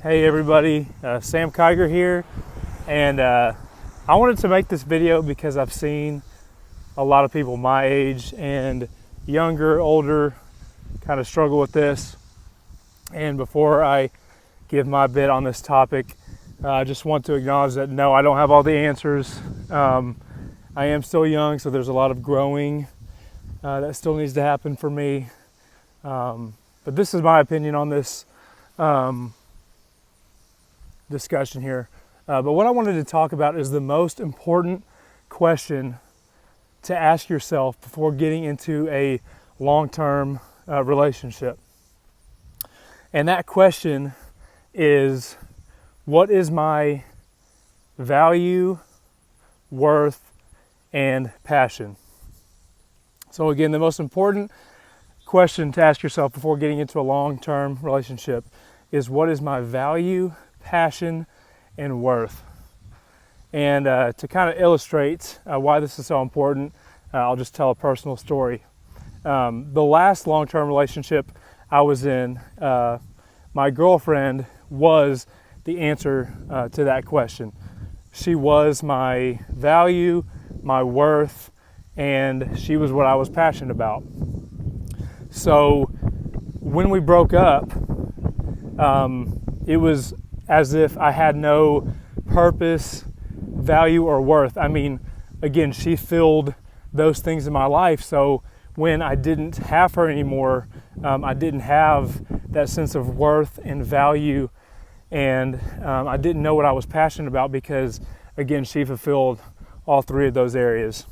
Hey everybody, Sam Kiger here, and I wanted to make this video because I've seen a lot of people my age and younger, older, kind of struggle with this. And before I give my bit on this topic, I just want to acknowledge that no, I don't have all the answers. I am still young, so there's a lot of growing that still needs to happen for me. But this is my opinion on this discussion here. But what I wanted to talk about is the most important question to ask yourself before getting into a long-term relationship. And that question is, what is my value, worth, and passion? So again, the most important question to ask yourself before getting into a long-term relationship is, what is my value, passion, and worth? And to kind of illustrate why this is so important, I'll just tell a personal story. The last long-term relationship I was in, my girlfriend was the answer to that question. She was my value, my worth, and she was what I was passionate about. So when we broke up, it was as if I had no purpose, value, or worth. I mean, again, she filled those things in my life. So when I didn't have her anymore, I didn't have that sense of worth and value, and I didn't know what I was passionate about because, again, she fulfilled all three of those areas.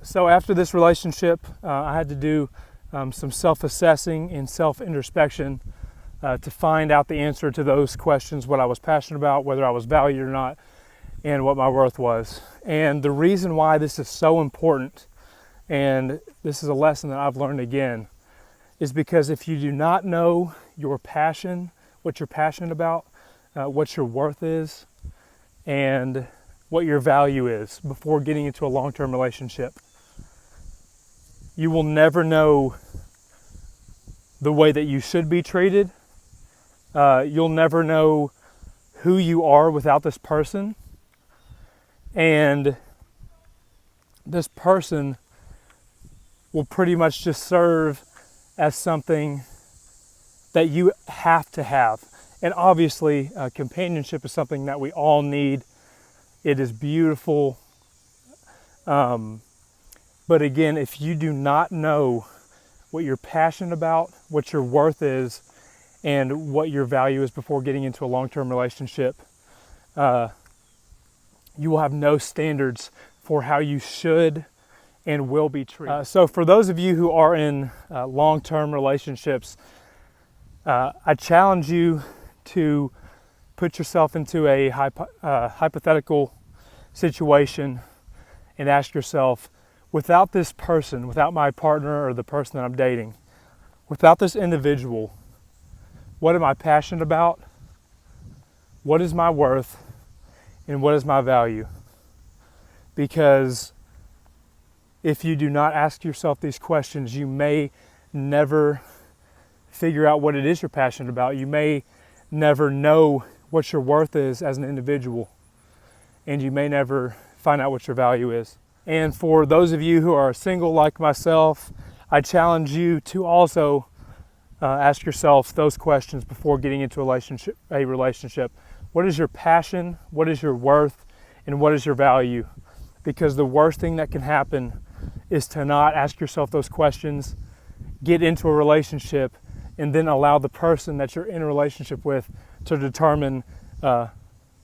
So after this relationship, I had to do some self-assessing and self-introspection to find out the answer to those questions: what I was passionate about, whether I was valued or not, and what my worth was. And the reason why this is so important, and this is a lesson that I've learned again, is because if you do not know your passion, what you're passionate about, what your worth is, and what your value is before getting into a long-term relationship, you will never know the way that you should be treated. You'll never know who you are without this person. And this person will pretty much just serve as something that you have to have. And obviously, companionship is something that we all need. It is beautiful. But again, if you do not know what you're passionate about, what your worth is, and what your value is before getting into a long-term relationship, you will have no standards for how you should and will be treated. So for those of you who are in long-term relationships, I challenge you to put yourself into a hypothetical situation and ask yourself, without this person, without my partner or the person that I'm dating, without this individual, what am I passionate about? What is my worth? And what is my value? Because if you do not ask yourself these questions, you may never figure out what it is you're passionate about. You may never know what your worth is as an individual, and you may never find out what your value is. And for those of you who are single like myself, I challenge you to also ask yourself those questions before getting into a relationship. What is your passion? What is your worth? And what is your value? Because the worst thing that can happen is to not ask yourself those questions, get into a relationship, and then allow the person that you're in a relationship with to determine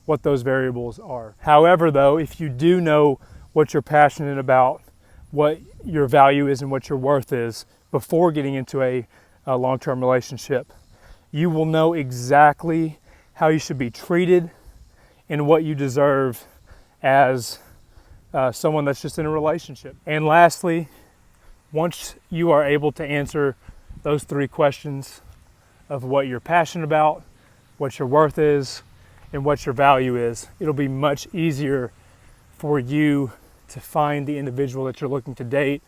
what those variables are. However, though, if you do know what you're passionate about, what your value is, and what your worth is before getting into a long-term relationship, you will know exactly how you should be treated and what you deserve as someone that's just in a relationship. And lastly, once you are able to answer those three questions of what you're passionate about, what your worth is, and what your value is, it'll be much easier for you to find the individual that you're looking to date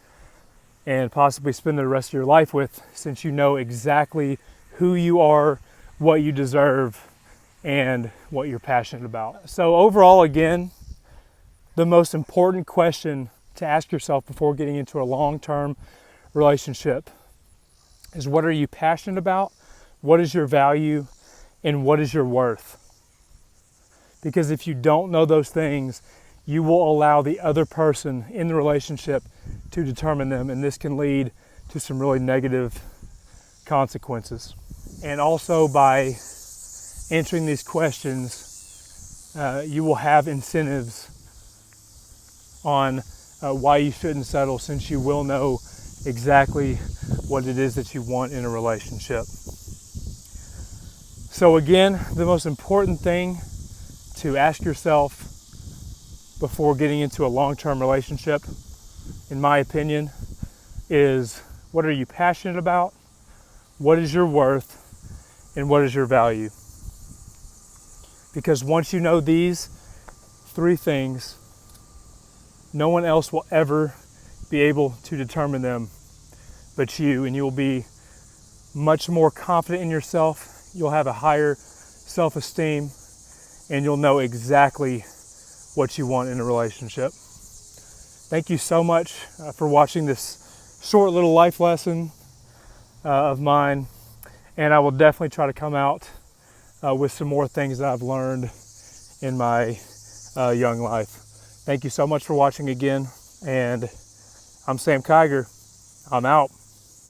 and possibly spend the rest of your life with, since you know exactly who you are, what you deserve, and what you're passionate about. So overall, again, the most important question to ask yourself before getting into a long-term relationship is, what are you passionate about? What is your value? And what is your worth? Because if you don't know those things, you will allow the other person in the relationship to determine them, and this can lead to some really negative consequences. And also, by answering these questions, you will have incentives on why you shouldn't settle, since you will know exactly what it is that you want in a relationship. So again, the most important thing to ask yourself before getting into a long-term relationship, in my opinion, is, what are you passionate about? What is your worth? And what is your value? Because once you know these three things, no one else will ever be able to determine them but you, and you will be much more confident in yourself. You'll have a higher self-esteem, and you'll know exactly what you want in a relationship. Thank you so much for watching this short little life lesson of mine, and I will definitely try to come out with some more things that I've learned in my young life. Thank you so much for watching again, and I'm Sam Kiger. I'm out.